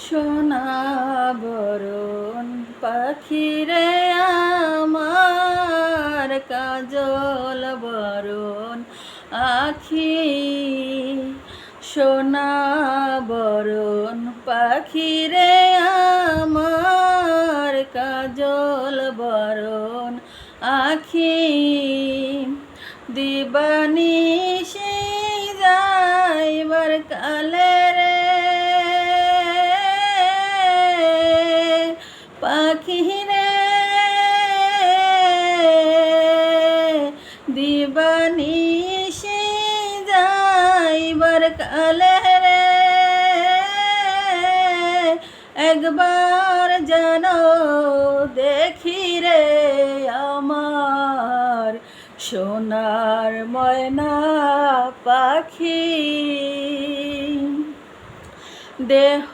সোনা বরণ পাখিরে আমার কাজল বরণ আখি সোনা বরণ পাখিরে আমার কাজল বরণ আখি দিবানিশি যাইবার কালে রে পাখি রে দিবানিশি যাইবার কালে রে একবার যেন দেখি রে আমার সোনার ময়না পাখি দেহ